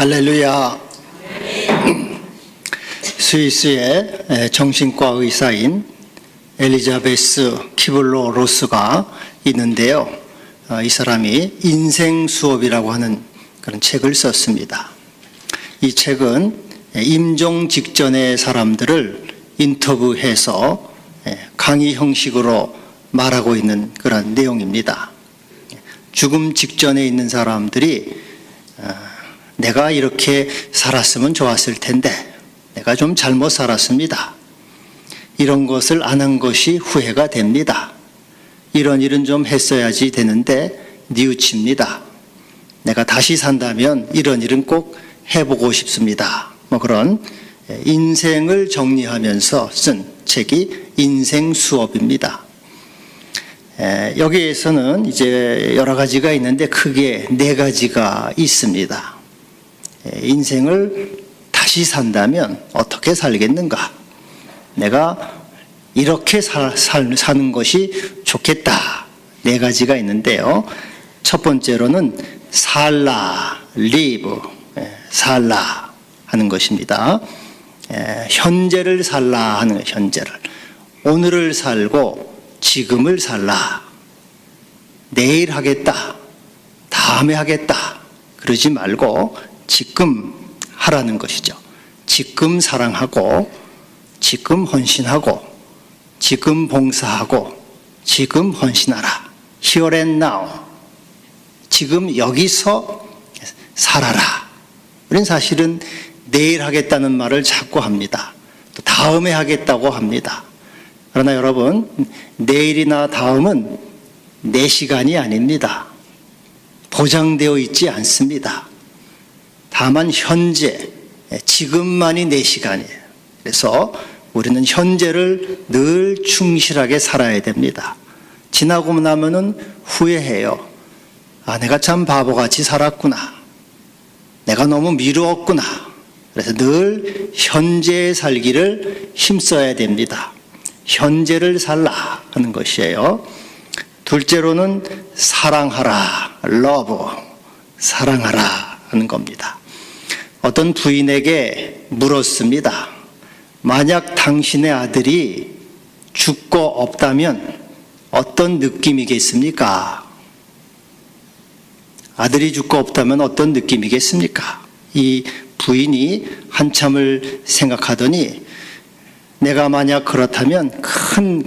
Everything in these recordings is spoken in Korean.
할렐루야. 스위스의 정신과 의사인 엘리자베스 키블로 로스가 있는데요. 이 사람이 인생 수업이라고 하는 그런 책을 썼습니다. 이 책은 임종 직전의 사람들을 인터뷰해서 강의 형식으로 말하고 있는 그런 내용입니다. 죽음 직전에 있는 사람들이 내가 이렇게 살았으면 좋았을 텐데 내가 좀 잘못 살았습니다. 이런 것을 안 한 것이 후회가 됩니다. 이런 일은 좀 했어야지 되는데 뉘우칩니다. 내가 다시 산다면 이런 일은 꼭 해보고 싶습니다. 그런 인생을 정리하면서 쓴 책이 인생 수업입니다. 여기에서는 이제 여러 가지가 있는데 크게 4가지가 있습니다. 인생을 다시 산다면 어떻게 살겠는가? 내가 이렇게 사는 것이 좋겠다. 4가지가 있는데요. 첫 번째로는 살라, live, 살라 하는 것입니다. 현재를 살라 하는 거예요. 현재를. 오늘을 살고 지금을 살라. 내일 하겠다. 다음에 하겠다. 그러지 말고 지금 하라는 것이죠. 지금 사랑하고 지금 헌신하고 지금 봉사하고 지금 헌신하라. Here and now. 지금 여기서 살아라. 우리는 사실은 내일 하겠다는 말을 자꾸 합니다. 또 다음에 하겠다고 합니다. 그러나 여러분, 내일이나 다음은 내 시간이 아닙니다. 보장되어 있지 않습니다. 다만 현재, 지금만이 내 시간이에요. 그래서 우리는 현재를 늘 충실하게 살아야 됩니다. 지나고 나면은 후회해요. 내가 참 바보같이 살았구나. 내가 너무 미루었구나. 그래서 늘 현재에 살기를 힘써야 됩니다. 현재를 살라 하는 것이에요. 둘째로는 사랑하라, love, 사랑하라 하는 겁니다. 어떤 부인에게 물었습니다. 만약 당신의 아들이 죽고 없다면 어떤 느낌이겠습니까? 아들이 죽고 없다면 어떤 느낌이겠습니까? 이 부인이 한참을 생각하더니 내가 만약 그렇다면 큰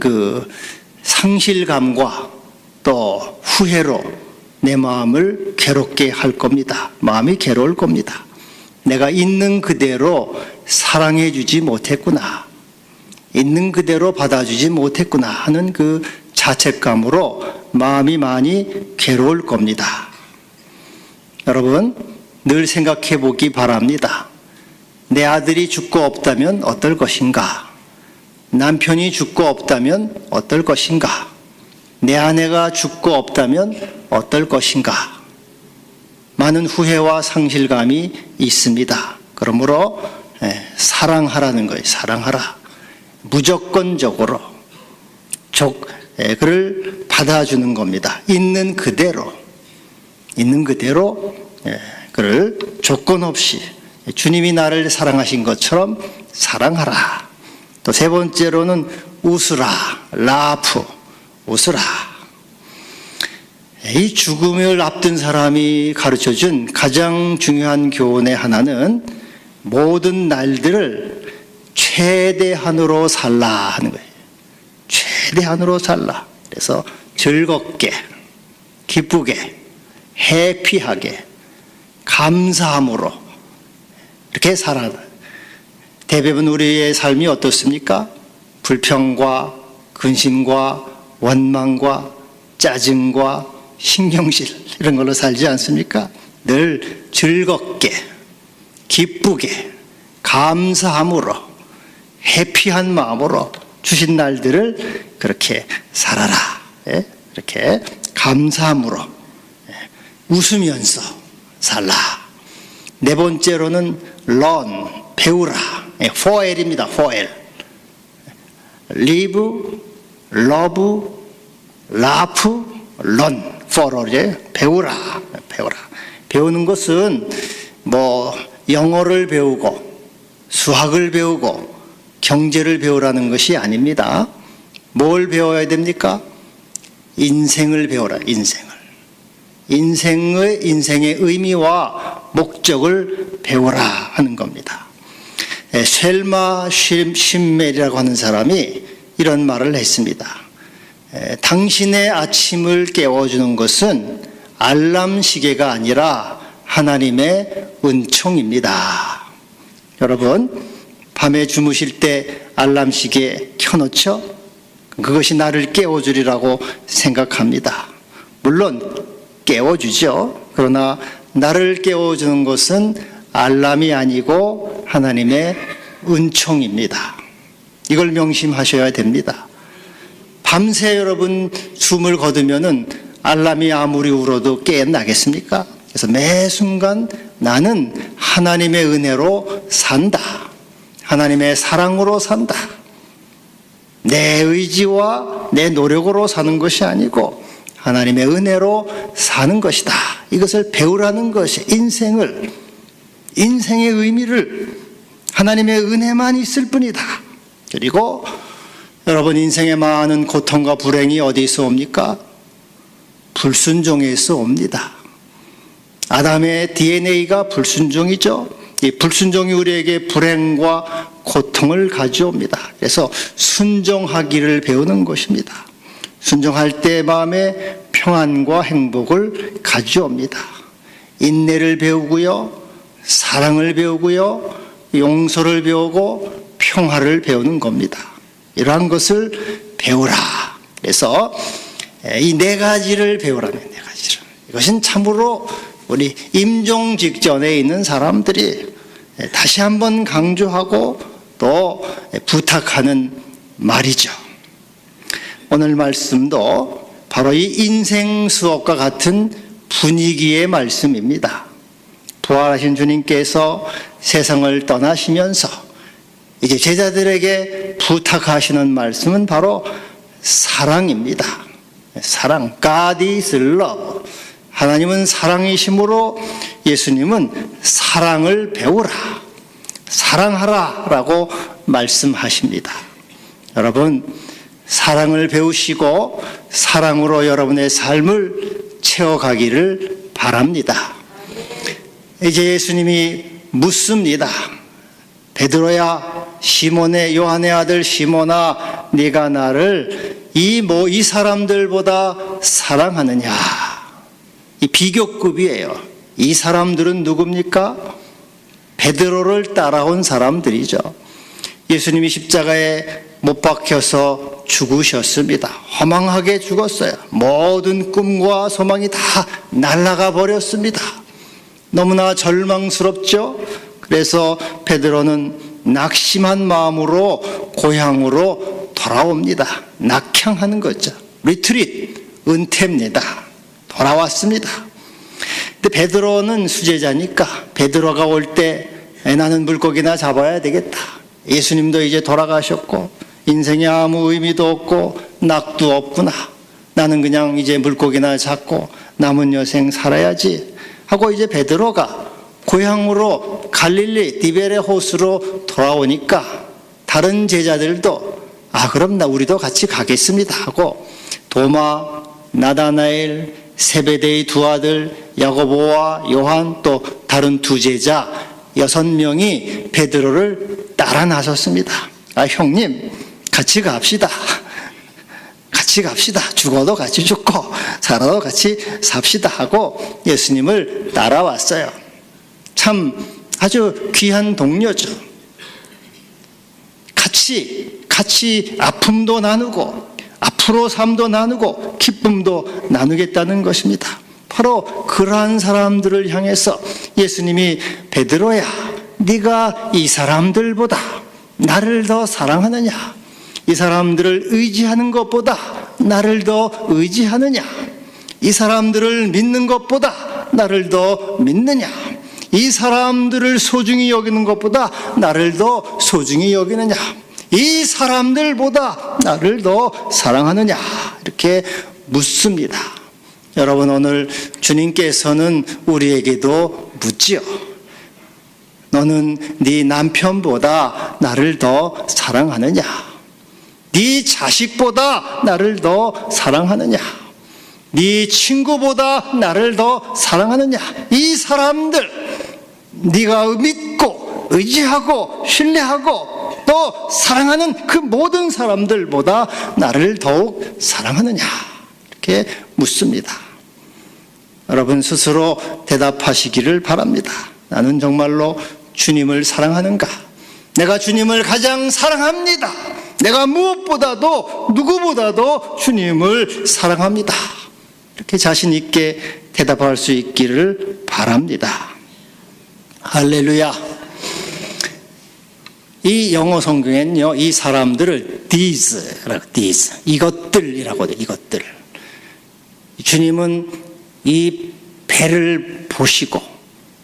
상실감과 또 후회로 내 마음을 괴롭게 할 겁니다. 마음이 괴로울 겁니다. 내가 있는 그대로 사랑해 주지 못했구나. 있는 그대로 받아주지 못했구나 하는 그 자책감으로 마음이 많이 괴로울 겁니다. 여러분, 늘 생각해 보기 바랍니다. 내 아들이 죽고 없다면 어떨 것인가? 남편이 죽고 없다면 어떨 것인가? 내 아내가 죽고 없다면 어떨 것인가? 많은 후회와 상실감이 있습니다. 그러므로 사랑하라는 거예요. 사랑하라. 무조건적으로 그를 받아주는 겁니다. 있는 그대로 그를 조건 없이 주님이 나를 사랑하신 것처럼 사랑하라. 또 세 번째로는 웃으라, 라프, 웃으라. 이 죽음을 앞둔 사람이 가르쳐준 가장 중요한 교훈의 하나는 모든 날들을 최대한으로 살라 하는 거예요. 최대한으로 살라. 그래서 즐겁게, 기쁘게, 해피하게, 감사함으로 이렇게 살아라. 대부분 우리의 삶이 어떻습니까? 불평과 근심과 원망과 짜증과 신경질 이런 걸로 살지 않습니까? 늘 즐겁게, 기쁘게, 감사함으로, 해피한 마음으로 주신 날들을 그렇게 살아라. 이렇게 감사함으로 웃으면서 살라. 네 번째로는 learn, 배우라. 4L입니다. 4L. live, love, laugh, learn. 4L이에요. 배우라. 배우는 것은 영어를 배우고 수학을 배우고 경제를 배우라는 것이 아닙니다. 뭘 배워야 됩니까? 인생을 배워라, 인생을. 인생의 의미와 목적을 배워라 하는 겁니다. 셀마 쉰멜이라고 하는 사람이 이런 말을 했습니다. 당신의 아침을 깨워주는 것은 알람 시계가 아니라 하나님의 은총입니다. 여러분, 밤에 주무실 때 알람 시계 켜놓죠? 그것이 나를 깨워주리라고 생각합니다. 물론 깨워주죠. 그러나 나를 깨워주는 것은 알람이 아니고 하나님의 은총입니다. 이걸 명심하셔야 됩니다. 밤새 여러분 숨을 거두면은 알람이 아무리 울어도 깨어나겠습니까? 그래서 매 순간 나는 하나님의 은혜로 산다. 하나님의 사랑으로 산다. 내 의지와 내 노력으로 사는 것이 아니고 하나님의 은혜로 사는 것이다. 이것을 배우라는 것이 인생의 의미를 하나님의 은혜만 있을 뿐이다. 그리고 여러분, 인생의 많은 고통과 불행이 어디서 옵니까? 불순종에서 옵니다. 아담의 DNA가 불순종이죠. 이 불순종이 우리에게 불행과 고통을 가져옵니다. 그래서 순종하기를 배우는 것입니다. 순종할 때 마음에 평안과 행복을 가져옵니다. 인내를 배우고요, 사랑을 배우고요, 용서를 배우고 평화를 배우는 겁니다. 이러한 것을 배우라. 그래서 이 네 가지를 배우라면 네 가지를. 이것은 참으로 우리 임종 직전에 있는 사람들이 다시 한번 강조하고 또 부탁하는 말이죠. 오늘 말씀도 바로 이 인생 수업과 같은 분위기의 말씀입니다. 부활하신 주님께서 세상을 떠나시면서 이제 제자들에게 부탁하시는 말씀은 바로 사랑입니다. 사랑, God is love. 하나님은 사랑이시므로 예수님은 사랑을 배우라, 사랑하라 라고 말씀하십니다. 여러분, 사랑을 배우시고 사랑으로 여러분의 삶을 채워가기를 바랍니다. 이제 예수님이 묻습니다. 베드로야, 시몬의 요한의 아들 시몬아, 네가 나를 이 사람들보다 사랑하느냐? 이 비교급이에요. 이 사람들은 누굽니까? 베드로를 따라온 사람들이죠. 예수님이 십자가에 못 박혀서 죽으셨습니다. 허망하게 죽었어요. 모든 꿈과 소망이 다 날아가 버렸습니다. 너무나 절망스럽죠. 그래서 베드로는 낙심한 마음으로 고향으로 돌아옵니다. 낙향하는 거죠. 리트릿, 은퇴입니다. 돌아왔습니다. 근데 베드로는 수제자니까 베드로가 올 때 나는 물고기나 잡아야 되겠다. 예수님도 이제 돌아가셨고 인생에 아무 의미도 없고 낙도 없구나. 나는 그냥 이제 물고기나 잡고 남은 여생 살아야지 하고 이제 베드로가 고향으로 갈릴리 디베레 호수로 돌아오니까 다른 제자들도 그럼 우리도 같이 가겠습니다 하고 도마, 나다나엘, 세베대의 두 아들 야고보와 요한 또 다른 두 제자 6명이 베드로를 따라 나섰습니다. 형님 같이 갑시다. 같이 갑시다. 죽어도 같이 죽고 살아도 같이 삽시다 하고 예수님을 따라왔어요. 참 아주 귀한 동료죠. 같이 아픔도 나누고 앞으로 삶도 나누고 기쁨도 나누겠다는 것입니다. 바로 그러한 사람들을 향해서 예수님이 베드로야, 네가 이 사람들보다 나를 더 사랑하느냐? 이 사람들을 의지하는 것보다 나를 더 의지하느냐? 이 사람들을 믿는 것보다 나를 더 믿느냐? 이 사람들을 소중히 여기는 것보다 나를 더 소중히 여기느냐? 이 사람들보다 나를 더 사랑하느냐? 이렇게 묻습니다. 여러분, 오늘 주님께서는 우리에게도 묻지요. 너는 네 남편보다 나를 더 사랑하느냐? 네 자식보다 나를 더 사랑하느냐? 네 친구보다 나를 더 사랑하느냐? 이 사람들 네가 믿고 의지하고 신뢰하고 또 사랑하는 그 모든 사람들보다 나를 더욱 사랑하느냐? 이렇게 묻습니다. 여러분 스스로 대답하시기를 바랍니다. 나는 정말로 주님을 사랑하는가? 내가 주님을 가장 사랑합니다. 내가 무엇보다도 누구보다도 주님을 사랑합니다. 이렇게 자신 있게 대답할 수 있기를 바랍니다. 할렐루야. 이 영어 성경에는요, 이 사람들을 these, 이것들이라고 해요. 이것들. 주님은 이 배를 보시고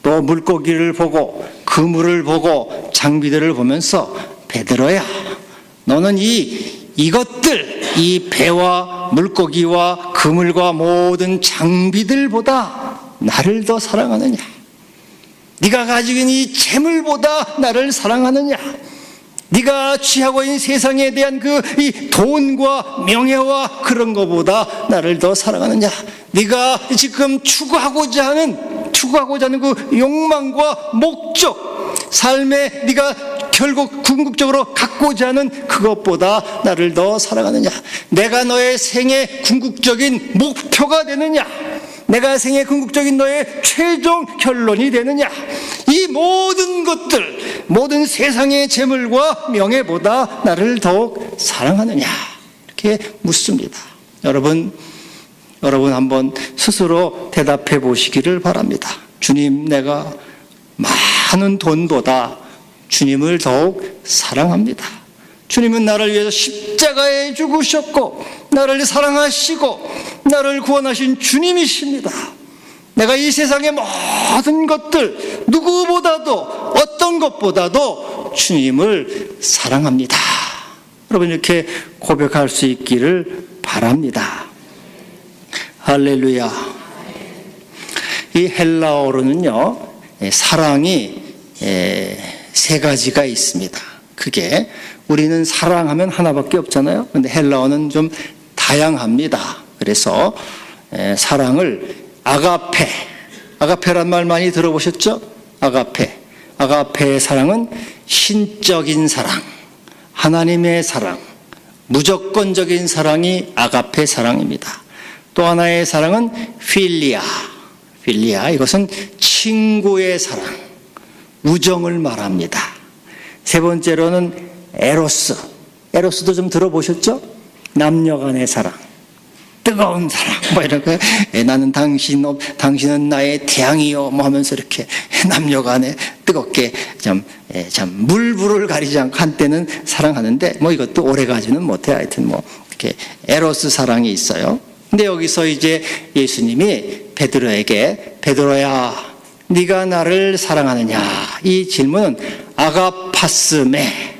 또 물고기를 보고 그물을 보고 장비들을 보면서 베드로야, 너는 이것들, 이 배와 물고기와 그물과 모든 장비들보다 나를 더 사랑하느냐? 네가 가지고 있는 이 재물보다 나를 사랑하느냐? 네가 취하고 있는 세상에 대한 이 돈과 명예와 그런 것보다 나를 더 사랑하느냐? 네가 지금 추구하고자 하는 그 욕망과 목적, 삶에 네가 결국 궁극적으로 갖고자 하는 그것보다 나를 더 사랑하느냐? 내가 너의 생의 궁극적인 목표가 되느냐? 내가 생의 궁극적인 너의 최종 결론이 되느냐? 이 모든 것들, 모든 세상의 재물과 명예보다 나를 더욱 사랑하느냐? 이렇게 묻습니다. 여러분 한번 스스로 대답해 보시기를 바랍니다. 주님, 내가 많은 돈보다 주님을 더욱 사랑합니다. 주님은 나를 위해서 십자가에 죽으셨고 나를 사랑하시고 나를 구원하신 주님이십니다. 내가 이 세상의 모든 것들 누구보다도 어떤 것보다도 주님을 사랑합니다. 여러분 이렇게 고백할 수 있기를 바랍니다. 할렐루야. 이 헬라어로는요, 사랑이 세 가지가 있습니다. 그게 우리는 사랑하면 하나밖에 없잖아요. 근데 헬라어는 좀 다양합니다. 그래서 사랑을 아가페란 말 많이 들어보셨죠? 아가페의 사랑은 신적인 사랑, 하나님의 사랑, 무조건적인 사랑이 아가페 사랑입니다. 또 하나의 사랑은 필리아, 이것은 친구의 사랑, 우정을 말합니다. 세 번째로는 에로스도 좀 들어보셨죠? 남녀 간의 사랑, 뜨거운 사랑, 이런 거. 나는 당신은 나의 태양이요, 하면서 이렇게 남녀 간에 뜨겁게 참 물불을 가리지 않고 한때는 사랑하는데, 이것도 오래 가지는 못해. 하여튼 이렇게 에로스 사랑이 있어요. 근데 여기서 이제 예수님이 베드로에게, 베드로야, 네가 나를 사랑하느냐? 이 질문은 아가파스메,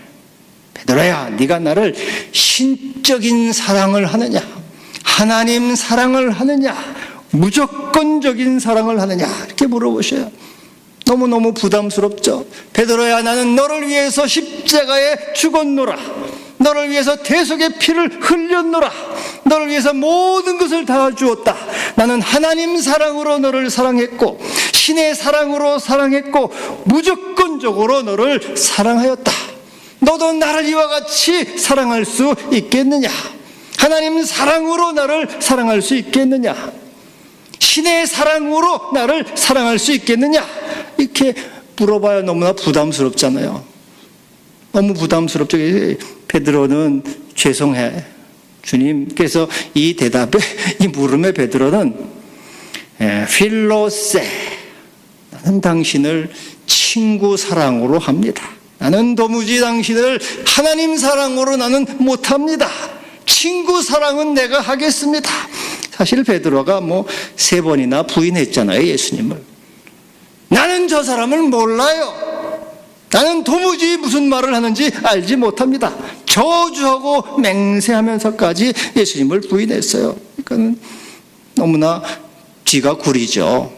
베드로야, 네가 나를 신적인 사랑을 하느냐? 하나님 사랑을 하느냐? 무조건적인 사랑을 하느냐? 이렇게 물어보셔요. 너무너무 부담스럽죠? 베드로야, 나는 너를 위해서 십자가에 죽었노라. 너를 위해서 대속의 피를 흘렸노라. 너를 위해서 모든 것을 다 주었다. 나는 하나님 사랑으로 너를 사랑했고 신의 사랑으로 사랑했고 무조건적으로 너를 사랑하였다. 너도 나를 이와 같이 사랑할 수 있겠느냐? 하나님 사랑으로 나를 사랑할 수 있겠느냐? 신의 사랑으로 나를 사랑할 수 있겠느냐? 이렇게 물어봐야 너무나 부담스럽잖아요. 너무 부담스럽죠. 베드로는 죄송해. 주님께서 이 대답에, 이 물음에 베드로는 필로세, 나는 당신을 친구 사랑으로 합니다. 나는 도무지 당신을 하나님 사랑으로 나는 못합니다. 친구 사랑은 내가 하겠습니다. 사실 베드로가 3번이나 부인했잖아요, 예수님을. 나는 저 사람을 몰라요. 나는 도무지 무슨 말을 하는지 알지 못합니다. 저주하고 맹세하면서까지 예수님을 부인했어요. 그러니까 너무나 쥐가 구리죠.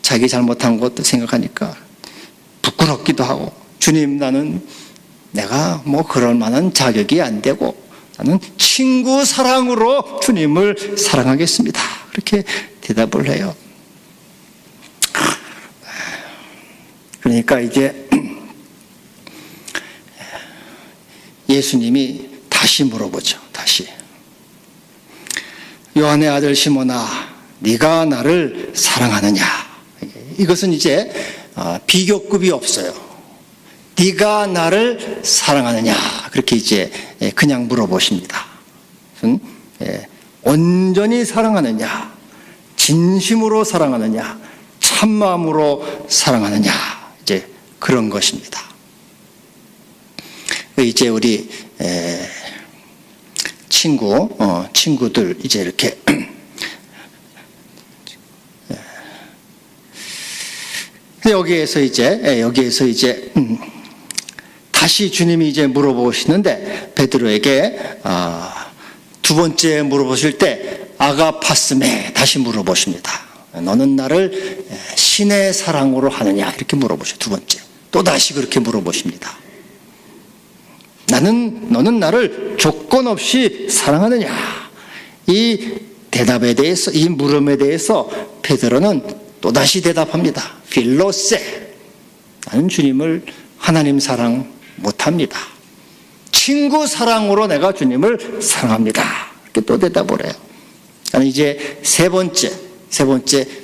자기 잘못한 것도 생각하니까 부끄럽기도 하고, 주님, 나는 내가 뭐 그럴 만한 자격이 안 되고 나는 친구 사랑으로 주님을 사랑하겠습니다. 그렇게 대답을 해요. 그러니까 이제 예수님이 다시 물어보죠. 다시. 요한의 아들 시몬아, 네가 나를 사랑하느냐? 이것은 이제 비교급이 없어요. 네가 나를 사랑하느냐? 그렇게 이제 그냥 물어보십니다. 온전히 사랑하느냐? 진심으로 사랑하느냐? 참마음으로 사랑하느냐? 이제 그런 것입니다. 이제 우리 친구들 이제 이렇게 여기에서 이제 다시 주님이 이제 물어보시는데 베드로에게 두 번째 물어보실 때 아가파스메 다시 물어보십니다. 너는 나를 신의 사랑으로 하느냐? 이렇게 물어보셔. 두 번째 또 다시 그렇게 물어보십니다. 너는 나를 조건 없이 사랑하느냐? 이 대답에 대해서, 이 물음에 대해서 베드로는 또다시 대답합니다. 필로세, 나는 주님을 하나님 사랑 못합니다. 친구 사랑으로 내가 주님을 사랑합니다. 이렇게 또 대답을 해요. 이제 세 번째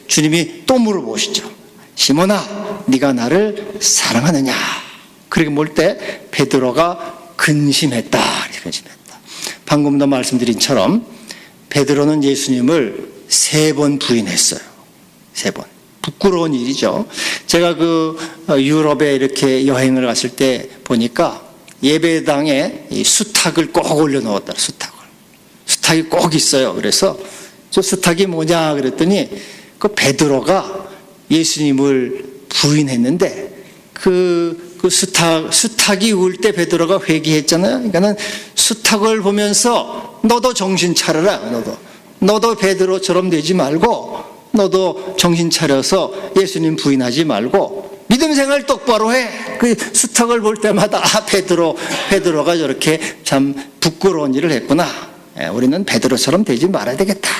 주님이 또 물어보시죠. 시몬아, 네가 나를 사랑하느냐? 그렇게 물 때 베드로가 근심했다. 방금도 말씀드린 처럼 베드로는 예수님을 3번 부인했어요. 3번. 부끄러운 일이죠. 제가 유럽에 이렇게 여행을 갔을 때 보니까 예배당에 이 수탉을 꼭 올려놓았다. 수탉이 꼭 있어요. 그래서 저 수탉이 뭐냐 그랬더니 그 베드로가 예수님을 부인했는데 수탉이 울 때 베드로가 회개했잖아요. 그러니까는 수탉을 보면서 너도 정신 차려라. 너도 베드로처럼 되지 말고 너도 정신 차려서 예수님 부인하지 말고 믿음 생활 똑바로 해. 그 수탉을 볼 때마다 베드로가 저렇게 참 부끄러운 일을 했구나. 우리는 베드로처럼 되지 말아야 되겠다.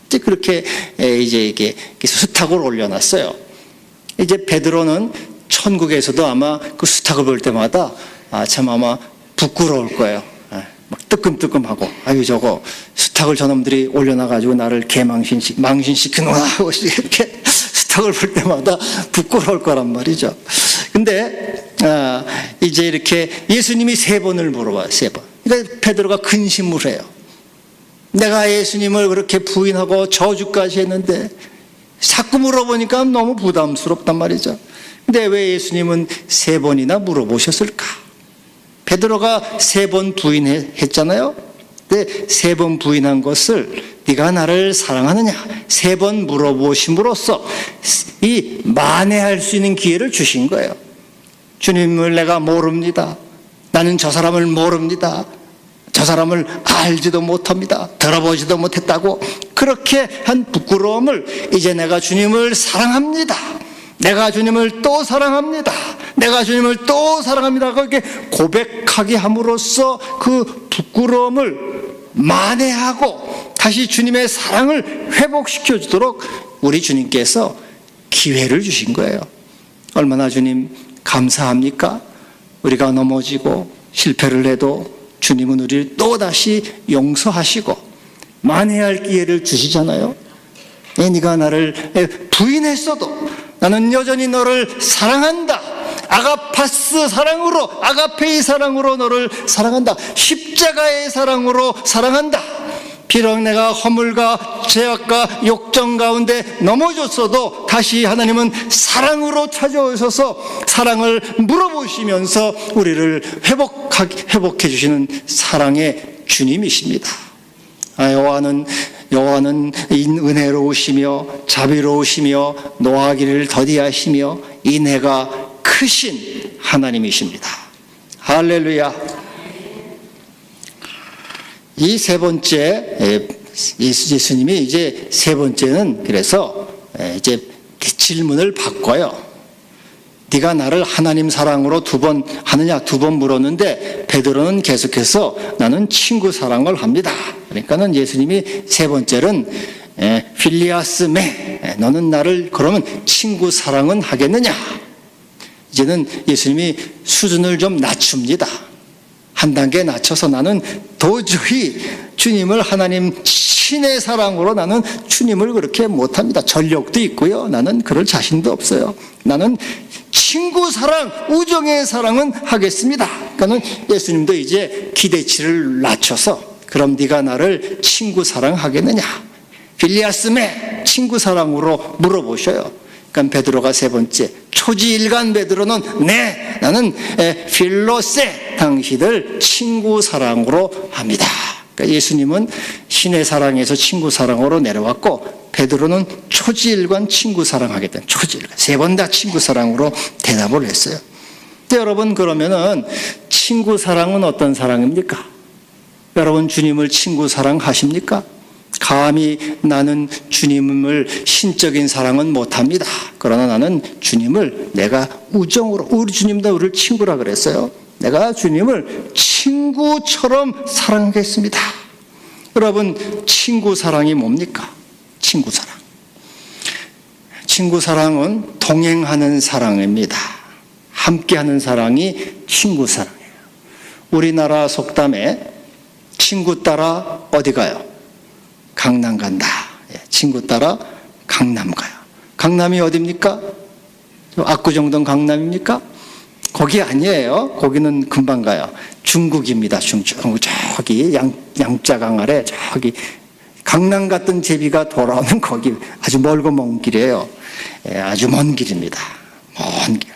이제 그렇게 이제 이게 수탉을 올려놨어요. 이제 베드로는 천국에서도 아마 그 수탉을 볼 때마다 참 아마 부끄러울 거예요. 막 뜨끔뜨끔하고 저거 수탉을 저놈들이 올려놔가지고 나를 망신시키는구나 하고 이렇게 수탉을 볼 때마다 부끄러울 거란 말이죠. 근데 이제 이렇게 예수님이 3번을 물어봐요. 3번. 그러니까 베드로가 근심을 해요. 내가 예수님을 그렇게 부인하고 저주까지 했는데 자꾸 물어보니까 너무 부담스럽단 말이죠. 근데 왜 예수님은 3번이나 물어보셨을까? 베드로가 3번 부인했잖아요. 근데 3번 부인한 것을 네가 나를 사랑하느냐? 3번 물어보심으로써 이 만회할 수 있는 기회를 주신 거예요. 주님을 내가 모릅니다. 나는 저 사람을 모릅니다. 저 사람을 알지도 못합니다. 들어보지도 못했다고 그렇게 한 부끄러움을 이제 내가 주님을 사랑합니다. 내가 주님을 또 사랑합니다. 내가 주님을 또 사랑합니다. 그렇게 고백하게 함으로써 그 부끄러움을 만회하고 다시 주님의 사랑을 회복시켜 주도록 우리 주님께서 기회를 주신 거예요. 얼마나 주님 감사합니까? 우리가 넘어지고 실패를 해도 주님은 우리를 또다시 용서하시고 만회할 기회를 주시잖아요. 네가 나를 부인했어도 나는 여전히 너를 사랑한다. 아가파스 사랑으로, 아가페이 사랑으로 너를 사랑한다. 십자가의 사랑으로 사랑한다. 비록 내가 허물과 죄악과 욕정 가운데 넘어졌어도 다시 하나님은 사랑으로 찾아오셔서 사랑을 물어보시면서 우리를 회복해 주시는 사랑의 주님이십니다. 여호와는 은혜로우시며 자비로우시며 노하기를 더디하시며 인애가 크신 하나님이십니다. 할렐루야. 이 3번째 예수님이 이제 3번째는 그래서 이제 질문을 바꿔요. 네가 나를 하나님 사랑으로 두 번 하느냐 두 번 물었는데 베드로는 계속해서 나는 친구 사랑을 합니다. 그러니까는 예수님이 세 번째는 필리아스메, 너는 나를 그러면 친구 사랑은 하겠느냐? 이제는 예수님이 수준을 좀 낮춥니다. 한 단계 낮춰서 나는 도저히 주님을 하나님 신의 사랑으로 나는 주님을 그렇게 못합니다. 전력도 있고요. 나는 그럴 자신도 없어요. 나는 친구 사랑, 우정의 사랑은 하겠습니다. 그러니까는 예수님도 이제 기대치를 낮춰서 그럼 네가 나를 친구 사랑하겠느냐? 필리아스메, 친구 사랑으로 물어보셔요. 그러니까 베드로가 세 번째, 초지일간 베드로는 네, 나는 필로세, 당신을 친구 사랑으로 합니다. 그러니까 예수님은 신의 사랑에서 친구 사랑으로 내려왔고 베드로는 초지일관 친구 사랑하겠다는 초지일관 세 번 다 친구 사랑으로 대답을 했어요. 근데 여러분 그러면은 친구 사랑은 어떤 사랑입니까? 여러분 주님을 친구 사랑하십니까? 감히 나는 주님을 신적인 사랑은 못합니다. 그러나 나는 주님을 내가 우정으로, 우리 주님도 우리를 친구라 그랬어요. 내가 주님을 친구처럼 사랑하겠습니다. 여러분 친구 사랑이 뭡니까? 친구 사랑. 친구 사랑은 동행하는 사랑입니다. 함께하는 사랑이 친구 사랑이에요. 우리나라 속담에 친구 따라 어디 가요? 강남 간다. 친구 따라 강남 가요. 강남이 어디입니까? 압구정동 강남입니까? 거기 아니에요. 거기는 금방 가요. 중국입니다. 중국. 저기 양자강 아래 저기 강남 갔던 제비가 돌아오는 거기 아주 멀고 먼 길이에요. 아주 먼 길입니다. 먼 길.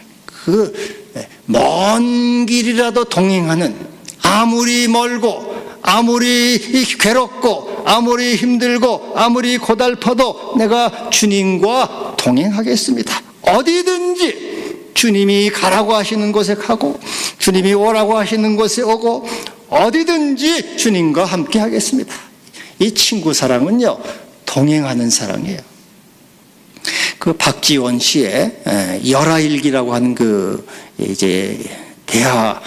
먼 길이라도 동행하는, 아무리 멀고 아무리 괴롭고 아무리 힘들고 아무리 고달퍼도 내가 주님과 동행하겠습니다. 어디든지 주님이 가라고 하시는 곳에 가고 주님이 오라고 하시는 곳에 오고 어디든지 주님과 함께 하겠습니다. 이 친구 사랑은요, 동행하는 사랑이에요. 그 박지원 씨의 열하일기라고 하는 그 이제 대화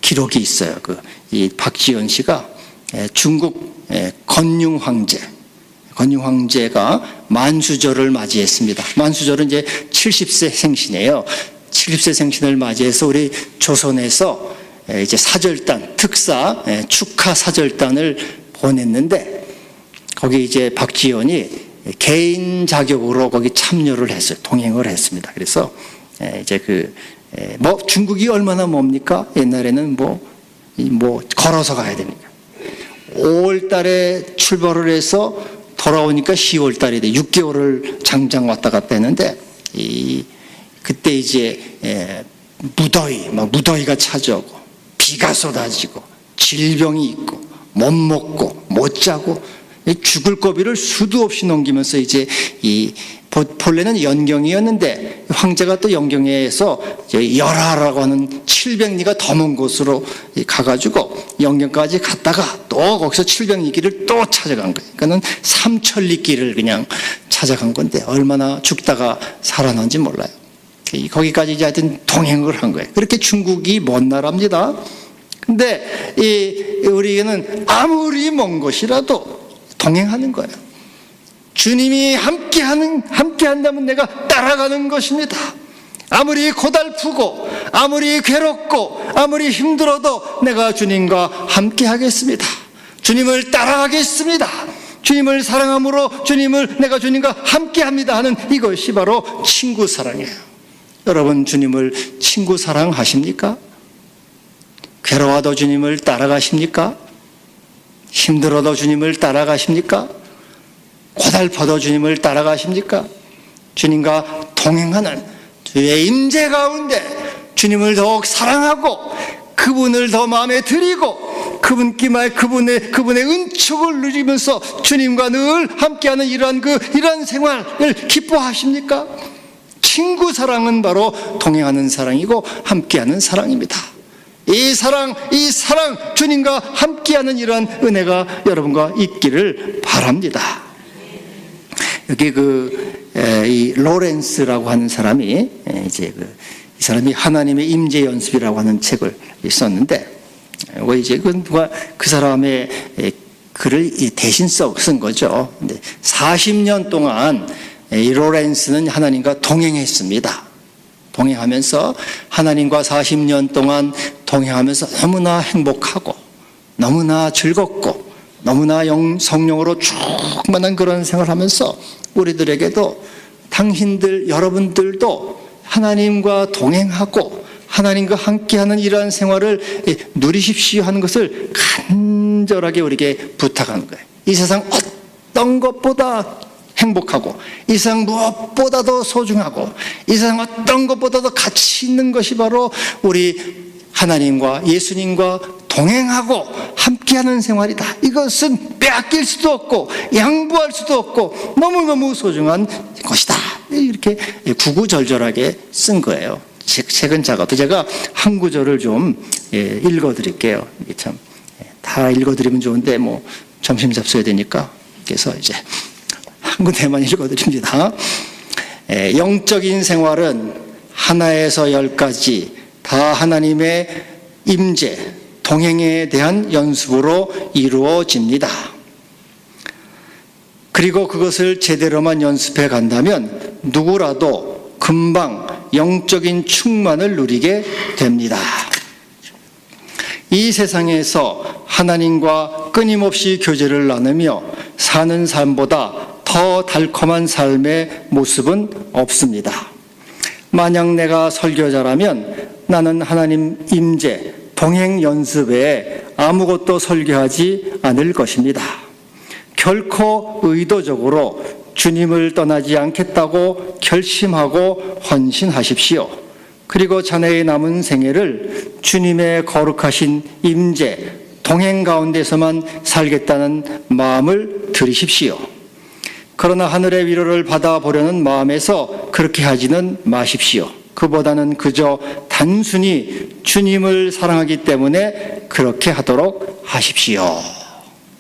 기록이 있어요. 이 박지원 씨가 중국 건융 황제가 만수절을 맞이했습니다. 만수절은 이제 70세 생신이에요. 70세 생신을 맞이해서 우리 조선에서 이제 사절단, 특사 축하 사절단을 보냈는데 거기 이제 박지원이 개인 자격으로 거기 참여를 했어요. 동행을 했습니다. 그래서 이제 뭐 중국이 얼마나 뭡니까? 옛날에는 뭐 걸어서 가야 됩니까? 5월 달에 출발을 해서 돌아오니까 10월 달이 돼. 6개월을 장장 왔다 갔다 했는데 그때 이제 무더위가 찾아오고 비가 쏟아지고 질병이 있고 못 먹고 못 자고 죽을 고비를 수도 없이 넘기면서 이제 본래는 연경이었는데 황제가 또 연경에서 열하라고 하는 700리가 더 먼 곳으로 가가지고 연경까지 갔다가 또 거기서 700리길을 또 찾아간 거예요. 그러니까는 3000리 길을 그냥 찾아간 건데 얼마나 죽다가 살아난지 몰라요. 거기까지 이제 하여튼 동행을 한 거예요. 그렇게 중국이 먼 나라입니다. 근데 우리는 아무리 먼 곳이라도 동행하는 거예요. 주님이 함께한다면 내가 따라가는 것입니다. 아무리 고달프고 아무리 괴롭고 아무리 힘들어도 내가 주님과 함께하겠습니다. 주님을 따라가겠습니다. 주님을 사랑함으로 내가 주님과 함께합니다 하는 이것이 바로 친구 사랑이에요. 여러분 주님을 친구 사랑하십니까? 괴로워도 주님을 따라가십니까? 힘들어도 주님을 따라가십니까? 고달퍼도 주님을 따라가십니까? 주님과 동행하는 주의 임재 가운데 주님을 더욱 사랑하고 그분을 더 마음에 드리고 그분의 은총을 누리면서 주님과 늘 함께하는 이러한 생활을 기뻐하십니까? 친구 사랑은 바로 동행하는 사랑이고 함께하는 사랑입니다. 이 사랑 주님과 함께하는 이러한 은혜가 여러분과 있기를 바랍니다. 여기 이 로렌스라고 하는 사람이 이제 이 사람이 하나님의 임재 연습이라고 하는 책을 썼는데, 이제 누가 그 사람의 글을 대신 쓴 거죠. 근데 40년 동안 이 로렌스는 하나님과 동행했습니다. 동행하면서 하나님과 40년 동안 동행하면서 너무나 행복하고 너무나 즐겁고 너무나 성령으로 충만한 그런 생활을 하면서 우리들에게도 당신들 여러분들도 하나님과 동행하고 하나님과 함께하는 이러한 생활을 누리십시오 하는 것을 간절하게 우리에게 부탁하는 거예요. 이 세상 어떤 것보다 행복하고 이 세상 무엇보다도 소중하고 이 세상 어떤 것보다도 가치 있는 것이 바로 우리 하나님과 예수님과 동행하고 함께하는 생활이다. 이것은 빼앗길 수도 없고 양보할 수도 없고 너무너무 소중한 것이다. 이렇게 구구절절하게 쓴 거예요. 책은 작아도 제가 한 구절을 좀 읽어드릴게요. 이게 참 다 읽어드리면 좋은데 뭐 점심 잡숴야 되니까 그래서 이제 한 군데만 읽어드립니다. 영적인 생활은 하나에서 10가지 다 하나님의 임재, 동행에 대한 연습으로 이루어집니다. 그리고 그것을 제대로만 연습해 간다면 누구라도 금방 영적인 충만을 누리게 됩니다. 이 세상에서 하나님과 끊임없이 교제를 나누며 사는 삶보다 더 달콤한 삶의 모습은 없습니다. 만약 내가 설교자라면 나는 하나님 임재, 동행 연습에 아무것도 설교하지 않을 것입니다. 결코 의도적으로 주님을 떠나지 않겠다고 결심하고 헌신하십시오. 그리고 자네의 남은 생애를 주님의 거룩하신 임재, 동행 가운데서만 살겠다는 마음을 들이십시오. 그러나 하늘의 위로를 받아보려는 마음에서 그렇게 하지는 마십시오. 그보다는 그저 단순히 주님을 사랑하기 때문에 그렇게 하도록 하십시오.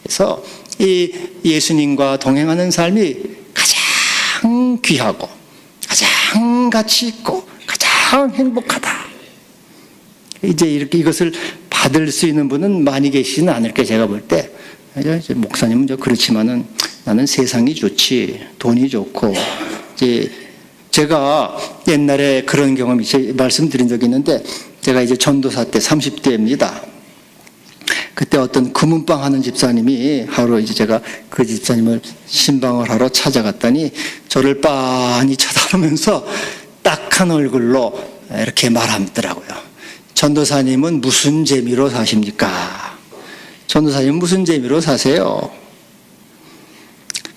그래서 이 예수님과 동행하는 삶이 가장 귀하고 가장 가치 있고 가장 행복하다. 이제 이렇게 이것을 받을 수 있는 분은 많이 계시지는 않을 게 제가 볼 때 목사님은 그렇지만은 나는 세상이 좋지, 돈이 좋고 이제 제가 옛날에 그런 경험이 말씀드린 적이 있는데 제가 이제 전도사 때 30대입니다. 그때 어떤 금은방 하는 집사님이 하루 이제 제가 그 집사님을 신방을 하러 찾아갔더니 저를 빤히 쳐다보면서 딱한 얼굴로 이렇게 말하더라고요. 전도사님은 무슨 재미로 사십니까? 전도사님은 무슨 재미로 사세요?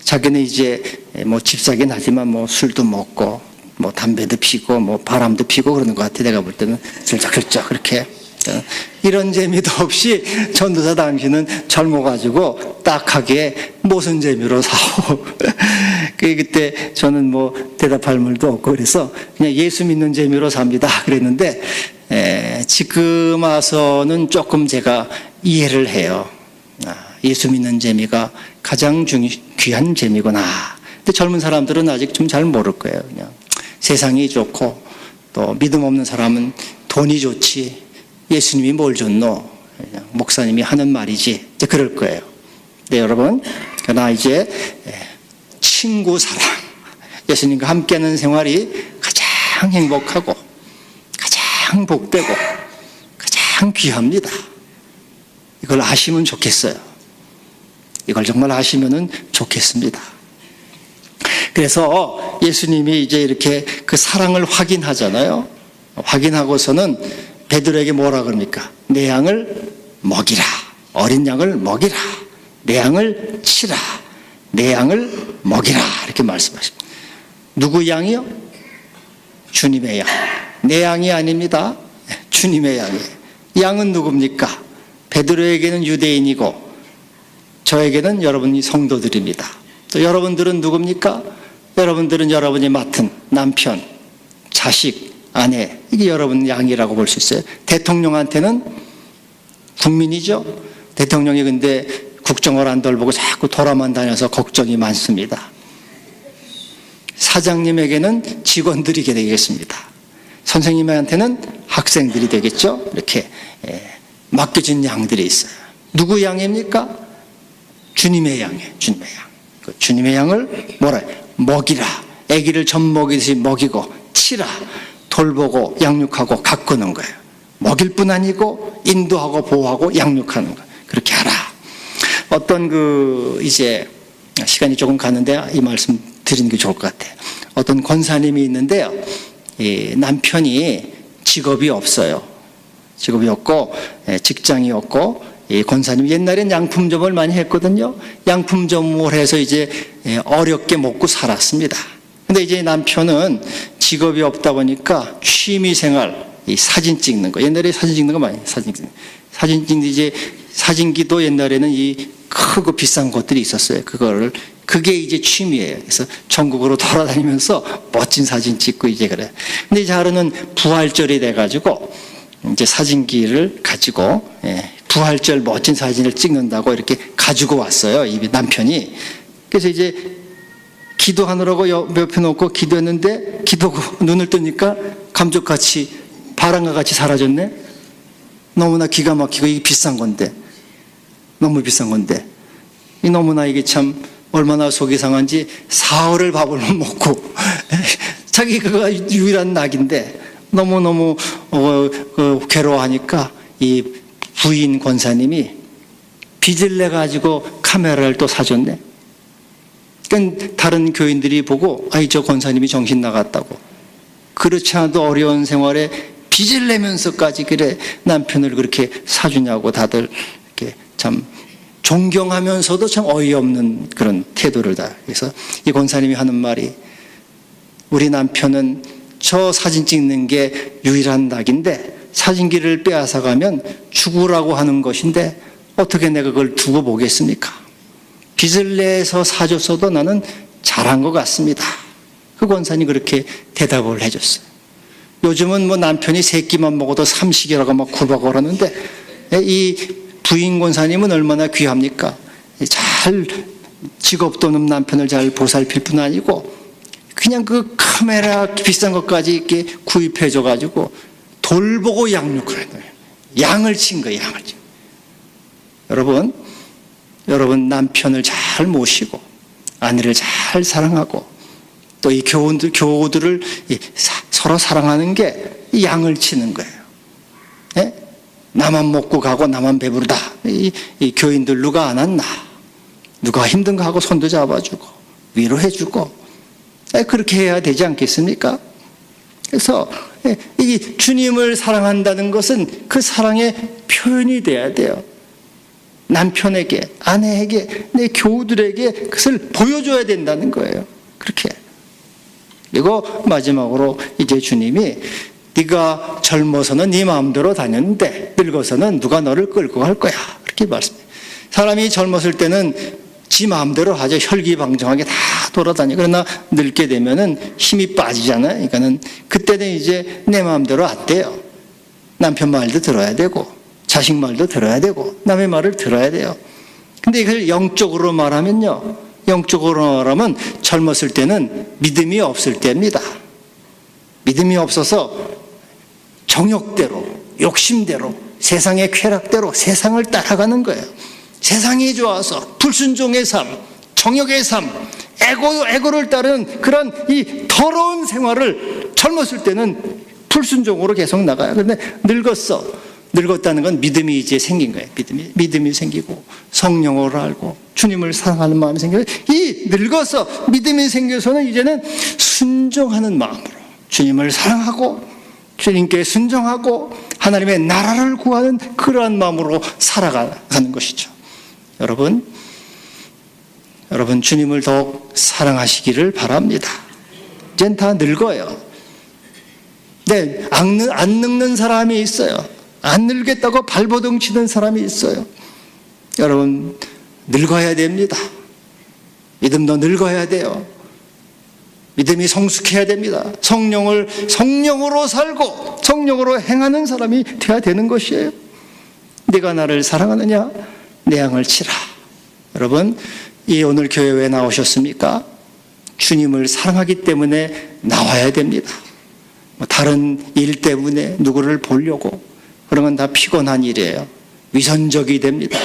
자기는 이제 뭐 집사긴 하지만 뭐 술도 먹고 뭐 담배도 피고 뭐 바람도 피고 그러는 것 같아. 내가 볼 때는 슬쩍슬쩍 그렇게 이런 재미도 없이 전도사 당신은 젊어가지고 딱하게 무슨 재미로 사오. 그때 저는 뭐 대답할 말도 없고 그래서 그냥 예수 믿는 재미로 삽니다 그랬는데 지금 와서는 조금 제가 이해를 해요. 예수 믿는 재미가 가장 귀한 재미구나. 근데 젊은 사람들은 아직 좀 잘 모를 거예요. 그냥 세상이 좋고 또 믿음 없는 사람은 돈이 좋지 예수님이 뭘 줬노? 그냥 목사님이 하는 말이지. 이제 그럴 거예요. 네, 여러분. 그러나 이제 친구 사랑, 예수님과 함께하는 생활이 가장 행복하고 가장 복되고 가장 귀합니다. 이걸 아시면 좋겠어요. 이걸 정말 아시면 좋겠습니다. 그래서 예수님이 이제 이렇게 그 사랑을 확인하잖아요. 확인하고서는 베드로에게 뭐라 그럽니까? 내 양을 먹이라. 어린 양을 먹이라. 내 양을 치라. 내 양을 먹이라. 이렇게 말씀하십니다. 누구 양이요? 주님의 양. 내 양이 아닙니다. 주님의 양이에요. 양은 누굽니까? 베드로에게는 유대인이고 저에게는 여러분이 성도들입니다. 또 여러분들은 누굽니까? 여러분들은 여러분이 맡은 남편, 자식, 아내, 이게 여러분 양이라고 볼 수 있어요. 대통령한테는 국민이죠. 대통령이 근데 국정을 안 돌보고 자꾸 돌아만 다녀서 걱정이 많습니다. 사장님에게는 직원들이 되겠습니다. 선생님한테는 학생들이 되겠죠. 이렇게 맡겨진 양들이 있어요. 누구 양입니까? 주님의 양이에요. 주님의 양. 그 주님의 양을 뭐라 해요? 먹이라. 아기를 젖 먹이듯이 먹이고 치라. 돌보고 양육하고 가꾸는 거예요. 먹일 뿐 아니고 인도하고 보호하고 양육하는 거예요. 그렇게 하라. 어떤 이제 시간이 조금 가는데 이 말씀 드리는 게 좋을 것 같아요. 어떤 권사님이 있는데요. 이 남편이 직업이 없어요. 직업이 없고 직장이 없고 이 권사님 옛날엔 양품점을 많이 했거든요. 양품점을 해서 이제 어렵게 먹고 살았습니다. 근데 이제 남편은 직업이 없다 보니까 취미생활 이 사진 찍는 거. 옛날에 사진 찍는 거 많이 사진 찍는 이제 사진기도 옛날에는 이 크고 비싼 것들이 있었어요. 그게 이제 취미예요. 그래서 전국으로 돌아다니면서 멋진 사진 찍고 이제 그래. 근데 이제 하루는 부활절이 돼가지고 이제 사진기를 가지고 부활절 멋진 사진을 찍는다고 이렇게 가지고 왔어요. 이 남편이. 그래서 이제 기도하느라고 옆에 놓고 기도했는데 기도하고 눈을 뜨니까 감쪽같이 바람과 같이 사라졌네. 너무나 기가 막히고 이게 비싼 건데. 너무 비싼 건데. 너무나 이게 참 얼마나 속이 상한지 사흘을 밥을 못 먹고 자기 그가 유일한 낙인데 너무너무 괴로워하니까 이 부인 권사님이 빚을 내가지고 카메라를 또 사줬네. 그러니까 다른 교인들이 보고 저 권사님이 정신 나갔다고. 그렇지 않아도 어려운 생활에 빚을 내면서까지 그래 남편을 그렇게 사주냐고 다들 이렇게 참 존경하면서도 참 어이없는 그런 태도를 다. 그래서 이 권사님이 하는 말이 우리 남편은 저 사진 찍는 게 유일한 낙인데 사진기를 빼앗아가면 죽으라고 하는 것인데 어떻게 내가 그걸 두고 보겠습니까? 빚을 내서 사줬어도 나는 잘한 것 같습니다. 그 권사님이 그렇게 대답을 해줬어요. 요즘은 뭐 남편이 세 끼만 먹어도 삼식이라고 막 굴박을 하는데 이 부인 권사님은 얼마나 귀합니까? 잘 직업도 없는 남편을 잘 보살필 뿐 아니고 그냥 그 카메라 비싼 것까지 이렇게 구입해줘가지고 돌보고 양육을 해요. 양을 친 거예요. 양을 친. 여러분 남편을 잘 모시고 아내를 잘 사랑하고 또 이 교우들을 서로 사랑하는 게 양을 치는 거예요. 예? 나만 먹고 가고 나만 배부르다. 이 교인들 누가 안 왔나? 누가 힘든 거 하고 손도 잡아주고 위로해주고 그렇게 해야 되지 않겠습니까? 그래서 이 주님을 사랑한다는 것은 그 사랑의 표현이 돼야 돼요. 남편에게, 아내에게, 내 교우들에게 그것을 보여줘야 된다는 거예요. 그렇게. 그리고 마지막으로 이제 주님이 네가 젊어서는 네 마음대로 다녔는데 늙어서는 누가 너를 끌고 갈 거야. 그렇게 말씀해요. 사람이 젊었을 때는 지 마음대로 하죠. 혈기방정하게 다 돌아다니고. 그러나 늙게 되면은 힘이 빠지잖아요. 그러니까는 그때는 이제 내 마음대로 안 돼요. 남편 말도 들어야 되고 자식 말도 들어야 되고 남의 말을 들어야 돼요. 근데 이걸 영적으로 말하면요. 영적으로 말하면 젊었을 때는 믿음이 없을 때입니다. 믿음이 없어서 정욕대로, 욕심대로, 세상의 쾌락대로 세상을 따라가는 거예요. 세상이 좋아서 불순종의 삶, 정욕의 삶, 에고를 따르는 그런 이 더러운 생활을 젊었을 때는 불순종으로 계속 나가요. 그런데 늙었다는 건 믿음이 이제 생긴 거예요. 믿음이 생기고 성령으로 알고 주님을 사랑하는 마음이 생겨요. 이 늙어서 믿음이 생겨서는 이제는 순종하는 마음으로 주님을 사랑하고 주님께 순종하고 하나님의 나라를 구하는 그러한 마음으로 살아가는 것이죠. 여러분 주님을 더욱 사랑하시기를 바랍니다. 이젠 다 늙어요. 네, 안 늙는 사람이 있어요. 안 늙겠다고 발버둥 치는 사람이 있어요. 여러분 늙어야 됩니다. 믿음도 늙어야 돼요. 믿음이 성숙해야 됩니다. 성령으로 살고 성령으로 행하는 사람이 되어야 되는 것이에요. 네가 나를 사랑하느냐? 내 양을 치라. 여러분 오늘 교회 왜 나오셨습니까? 주님을 사랑하기 때문에 나와야 됩니다. 다른 일 때문에 누구를 보려고 그러면 다 피곤한 일이에요. 위선적이 됩니다.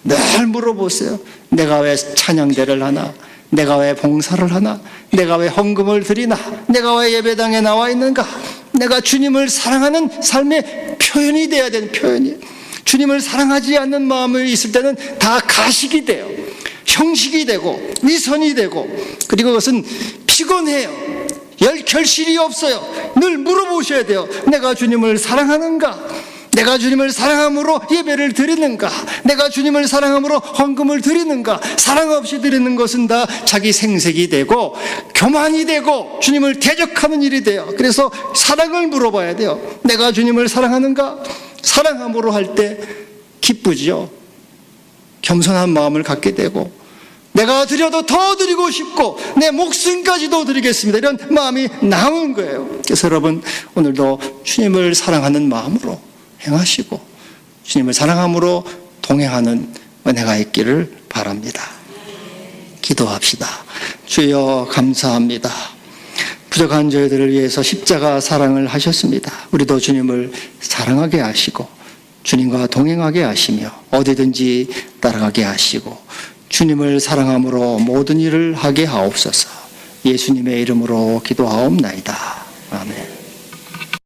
늘 물어보세요. 내가 왜 찬양대를 하나? 내가 왜 봉사를 하나? 내가 왜 헌금을 드리나? 내가 왜 예배당에 나와 있는가? 내가 주님을 사랑하는 삶의 표현이 돼야 되는 표현이에요. 주님을 사랑하지 않는 마음이 있을 때는 다 가식이 돼요. 형식이 되고 위선이 되고, 그리고 그것은 피곤해요. 결실이 없어요. 늘 물어보셔야 돼요. 내가 주님을 사랑하는가? 내가 주님을 사랑함으로 예배를 드리는가? 내가 주님을 사랑함으로 헌금을 드리는가? 사랑 없이 드리는 것은 다 자기 생색이 되고 교만이 되고 주님을 대적하는 일이 돼요. 그래서 사랑을 물어봐야 돼요. 내가 주님을 사랑하는가? 사랑함으로 할 때 기쁘죠. 겸손한 마음을 갖게 되고, 내가 드려도 더 드리고 싶고 내 목숨까지도 드리겠습니다, 이런 마음이 나오는 거예요. 그래서 여러분, 오늘도 주님을 사랑하는 마음으로 행하시고 주님을 사랑함으로 동행하는 은혜가 있기를 바랍니다. 기도합시다. 주여, 감사합니다. 부족한 저희들을 위해서 십자가 사랑을 하셨습니다. 우리도 주님을 사랑하게 하시고 주님과 동행하게 하시며 어디든지 따라가게 하시고 주님을 사랑함으로 모든 일을 하게 하옵소서. 예수님의 이름으로 기도하옵나이다. 아멘.